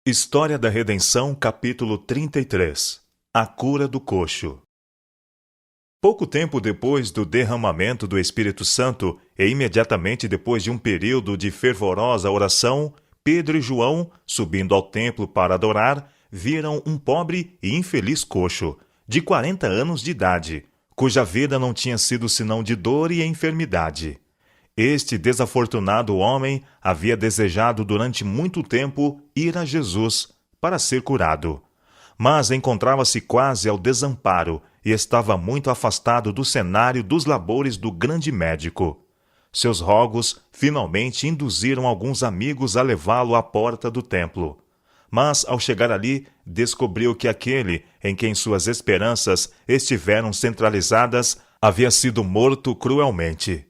História da Redenção, capítulo 33. A cura do coxo. Pouco tempo depois do derramamento do Espírito Santo e imediatamente depois de um período de fervorosa oração, Pedro e João, subindo ao templo para adorar, viram um pobre e infeliz coxo, de 40 anos de idade, cuja vida não tinha sido senão de dor e enfermidade. Este desafortunado homem havia desejado durante muito tempo ir a Jesus para ser curado, mas encontrava-se quase ao desamparo e estava muito afastado do cenário dos labores do grande médico. Seus rogos finalmente induziram alguns amigos a levá-lo à porta do templo. Mas, ao chegar ali, descobriu que aquele em quem suas esperanças estiveram centralizadas havia sido morto cruelmente.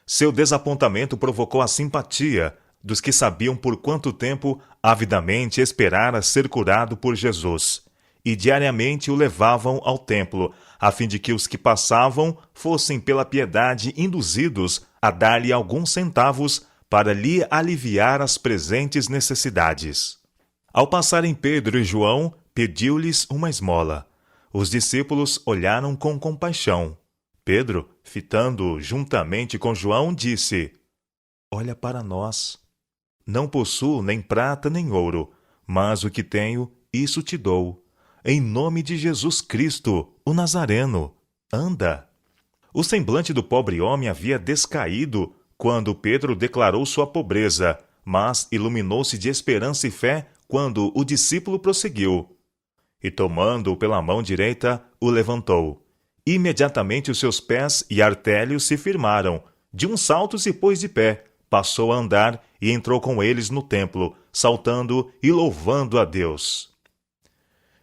Seu desapontamento provocou a simpatia dos que sabiam por quanto tempo avidamente esperara ser curado por Jesus, e diariamente o levavam ao templo, a fim de que os que passavam fossem pela piedade induzidos a dar-lhe alguns centavos para lhe aliviar as presentes necessidades. Ao passarem Pedro e João, pediu-lhes uma esmola. Os discípulos olharam com compaixão. Pedro, fitando-o juntamente com João, disse: "Olha para nós. Não possuo nem prata nem ouro, mas o que tenho, isso te dou. Em nome de Jesus Cristo, o Nazareno, anda." O semblante do pobre homem havia descaído quando Pedro declarou sua pobreza, mas iluminou-se de esperança e fé quando o discípulo prosseguiu. E tomando-o pela mão direita, o levantou. Imediatamente os seus pés e artélios se firmaram. De um salto se pôs de pé, passou a andar e entrou com eles no templo, saltando e louvando a Deus.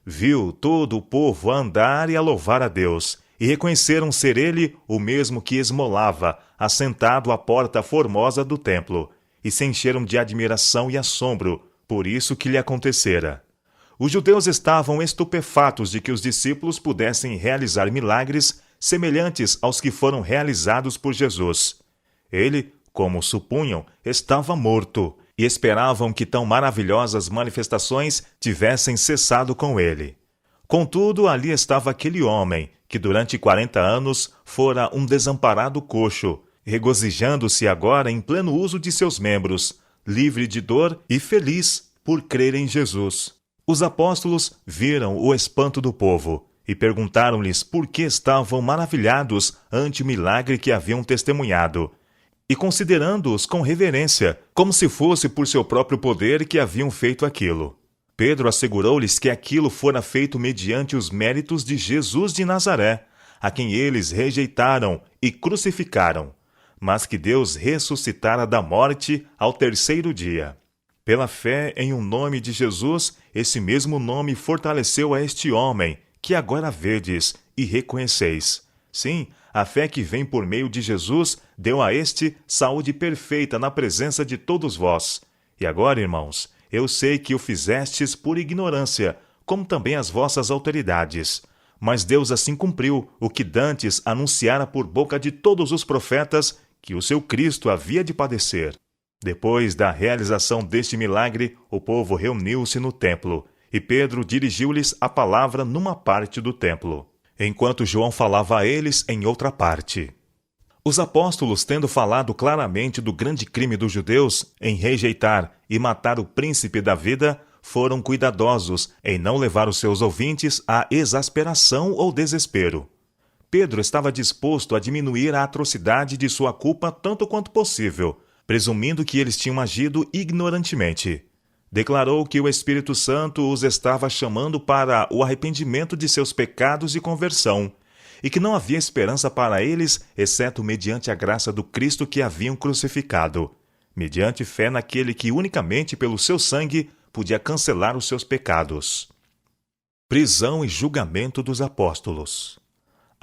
Viu todo o povo a andar e a louvar a Deus, e reconheceram ser ele o mesmo que esmolava, assentado à porta formosa do templo, e se encheram de admiração e assombro por isso que lhe acontecera. Os judeus estavam estupefatos de que os discípulos pudessem realizar milagres semelhantes aos que foram realizados por Jesus. Ele, como supunham, estava morto e esperavam que tão maravilhosas manifestações tivessem cessado com ele. Contudo, ali estava aquele homem que durante 40 anos fora um desamparado coxo, regozijando-se agora em pleno uso de seus membros, livre de dor e feliz por crer em Jesus. Os apóstolos viram o espanto do povo e perguntaram-lhes por que estavam maravilhados ante o milagre que haviam testemunhado, e considerando-os com reverência, como se fosse por seu próprio poder que haviam feito aquilo. Pedro assegurou-lhes que aquilo fora feito mediante os méritos de Jesus de Nazaré, a quem eles rejeitaram e crucificaram, mas que Deus ressuscitara da morte ao terceiro dia. Pela fé em um nome de Jesus, esse mesmo nome fortaleceu a este homem, que agora vedes e reconheceis. Sim, a fé que vem por meio de Jesus deu a este saúde perfeita na presença de todos vós. E agora, irmãos, eu sei que o fizestes por ignorância, como também as vossas autoridades. Mas Deus assim cumpriu o que dantes anunciara por boca de todos os profetas, que o seu Cristo havia de padecer. Depois da realização deste milagre, o povo reuniu-se no templo, e Pedro dirigiu-lhes a palavra numa parte do templo, enquanto João falava a eles em outra parte. Os apóstolos, tendo falado claramente do grande crime dos judeus em rejeitar e matar o príncipe da vida, foram cuidadosos em não levar os seus ouvintes à exasperação ou desespero. Pedro estava disposto a diminuir a atrocidade de sua culpa tanto quanto possível, presumindo que eles tinham agido ignorantemente. Declarou que o Espírito Santo os estava chamando para o arrependimento de seus pecados e conversão, e que não havia esperança para eles, exceto mediante a graça do Cristo que haviam crucificado, mediante fé naquele que unicamente pelo seu sangue podia cancelar os seus pecados. Prisão e julgamento dos apóstolos.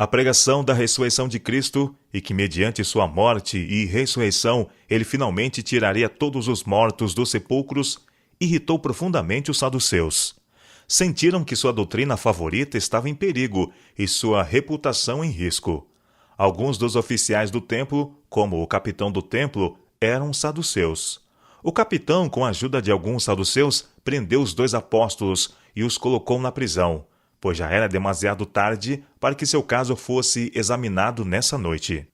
A pregação da ressurreição de Cristo, e que mediante sua morte e ressurreição ele finalmente tiraria todos os mortos dos sepulcros, irritou profundamente os saduceus. Sentiram que sua doutrina favorita estava em perigo e sua reputação em risco. Alguns dos oficiais do templo, como o capitão do templo, eram saduceus. O capitão, com a ajuda de alguns saduceus, prendeu os 2 apóstolos e os colocou na prisão, pois já era demasiado tarde para que seu caso fosse examinado nessa noite.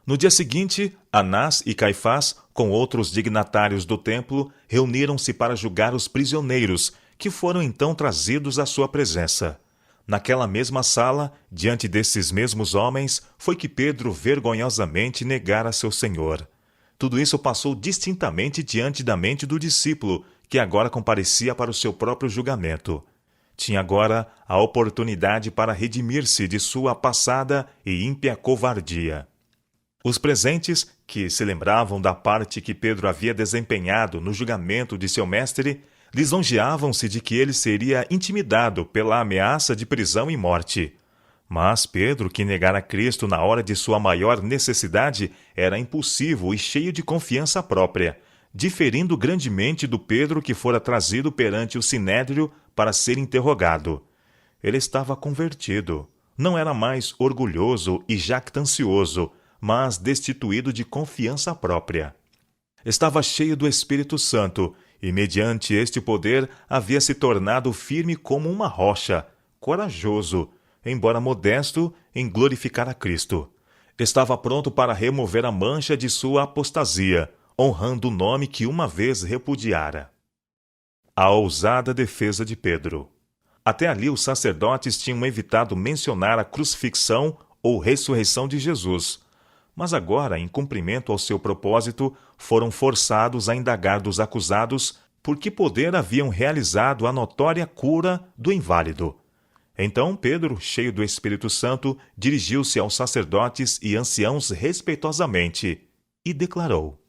No dia seguinte, Anás e Caifás, com outros dignatários do templo, reuniram-se para julgar os prisioneiros, que foram então trazidos à sua presença. Naquela mesma sala, diante desses mesmos homens, foi que Pedro vergonhosamente negara seu Senhor. Tudo isso passou distintamente diante da mente do discípulo, que agora comparecia para o seu próprio julgamento. Tinha agora a oportunidade para redimir-se de sua passada e ímpia covardia. Os presentes, que se lembravam da parte que Pedro havia desempenhado no julgamento de seu mestre, lisonjeavam-se de que ele seria intimidado pela ameaça de prisão e morte. Mas Pedro, que negara Cristo na hora de sua maior necessidade, era impulsivo e cheio de confiança própria, diferindo grandemente do Pedro que fora trazido perante o sinédrio para ser interrogado. Ele estava convertido. Não era mais orgulhoso e jactancioso, mas destituído de confiança própria. Estava cheio do Espírito Santo, e mediante este poder havia se tornado firme como uma rocha, corajoso, embora modesto, em glorificar a Cristo. Estava pronto para remover a mancha de sua apostasia, honrando o nome que uma vez repudiara. A ousada defesa de Pedro. Até ali os sacerdotes tinham evitado mencionar a crucifixão ou ressurreição de Jesus, mas agora, em cumprimento ao seu propósito, foram forçados a indagar dos acusados por que poder haviam realizado a notória cura do inválido. Então Pedro, cheio do Espírito Santo, dirigiu-se aos sacerdotes e anciãos respeitosamente e declarou: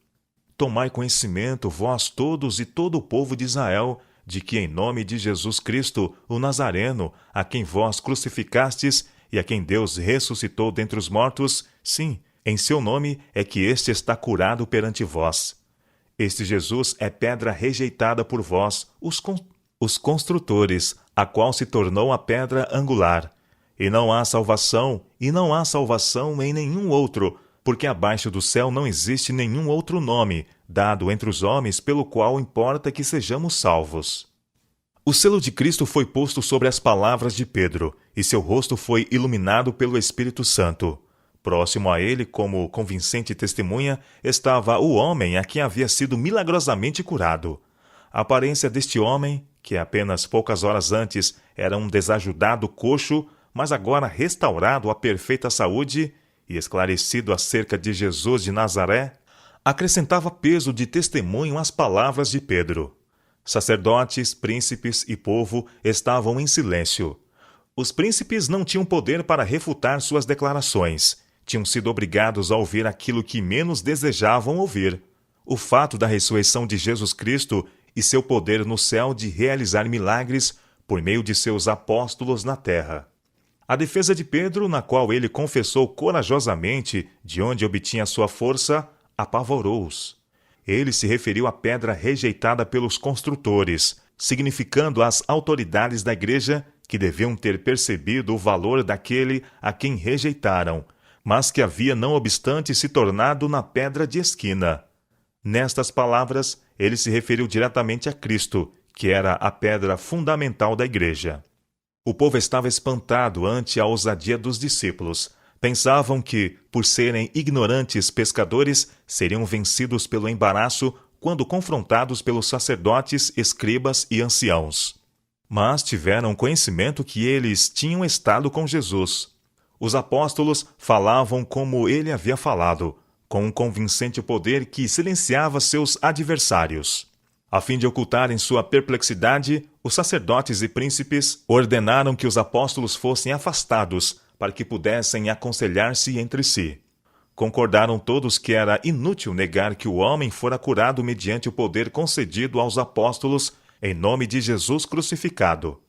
Tomai conhecimento, vós todos e todo o povo de Israel, de que em nome de Jesus Cristo, o Nazareno, a quem vós crucificastes e a quem Deus ressuscitou dentre os mortos, sim, em seu nome é que este está curado perante vós. Este Jesus é pedra rejeitada por vós, os construtores, a qual se tornou a pedra angular. E não há salvação em nenhum outro, porque abaixo do céu não existe nenhum outro nome, dado entre os homens, pelo qual importa que sejamos salvos. O selo de Cristo foi posto sobre as palavras de Pedro, e seu rosto foi iluminado pelo Espírito Santo. Próximo a ele, como convincente testemunha, estava o homem a quem havia sido milagrosamente curado. A aparência deste homem, que apenas poucas horas antes era um desajudado coxo, mas agora restaurado à perfeita saúde e esclarecido acerca de Jesus de Nazaré, acrescentava peso de testemunho às palavras de Pedro. Sacerdotes, príncipes e povo estavam em silêncio. Os príncipes não tinham poder para refutar suas declarações. Tinham sido obrigados a ouvir aquilo que menos desejavam ouvir: o fato da ressurreição de Jesus Cristo e seu poder no céu de realizar milagres por meio de seus apóstolos na terra. A defesa de Pedro, na qual ele confessou corajosamente de onde obtinha sua força, apavorou-os. Ele se referiu à pedra rejeitada pelos construtores, significando às autoridades da igreja que deviam ter percebido o valor daquele a quem rejeitaram, mas que havia, não obstante, se tornado na pedra de esquina. Nestas palavras, ele se referiu diretamente a Cristo, que era a pedra fundamental da igreja. O povo estava espantado ante a ousadia dos discípulos. Pensavam que, por serem ignorantes pescadores, seriam vencidos pelo embaraço quando confrontados pelos sacerdotes, escribas e anciãos. Mas tiveram conhecimento que eles tinham estado com Jesus. Os apóstolos falavam como ele havia falado, com um convincente poder que silenciava seus adversários. A fim de ocultarem sua perplexidade, os sacerdotes e príncipes ordenaram que os apóstolos fossem afastados para que pudessem aconselhar-se entre si. Concordaram todos que era inútil negar que o homem fora curado mediante o poder concedido aos apóstolos em nome de Jesus crucificado.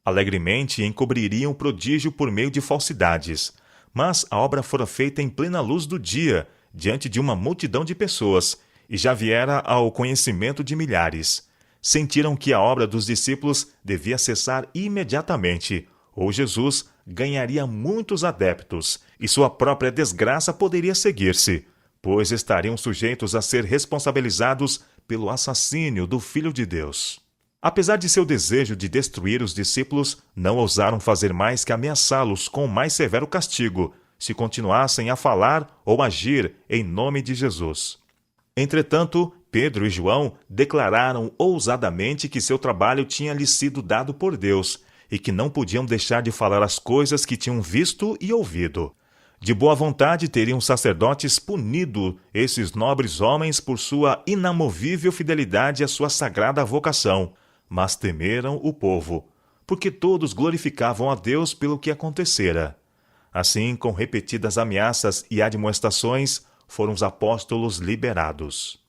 Alegremente encobririam o prodígio por meio de falsidades, mas a obra fora feita em plena luz do dia, diante de uma multidão de pessoas, e já viera ao conhecimento de milhares. Sentiram que a obra dos discípulos devia cessar imediatamente, ou Jesus ganharia muitos adeptos, e sua própria desgraça poderia seguir-se, pois estariam sujeitos a ser responsabilizados pelo assassínio do Filho de Deus. Apesar de seu desejo de destruir os discípulos, não ousaram fazer mais que ameaçá-los com mais severo castigo, se continuassem a falar ou agir em nome de Jesus. Entretanto, Pedro e João declararam ousadamente que seu trabalho tinha lhes sido dado por Deus e que não podiam deixar de falar as coisas que tinham visto e ouvido. De boa vontade teriam os sacerdotes punido esses nobres homens por sua inamovível fidelidade à sua sagrada vocação, mas temeram o povo, porque todos glorificavam a Deus pelo que acontecera. Assim, com repetidas ameaças e admoestações, foram os apóstolos liberados.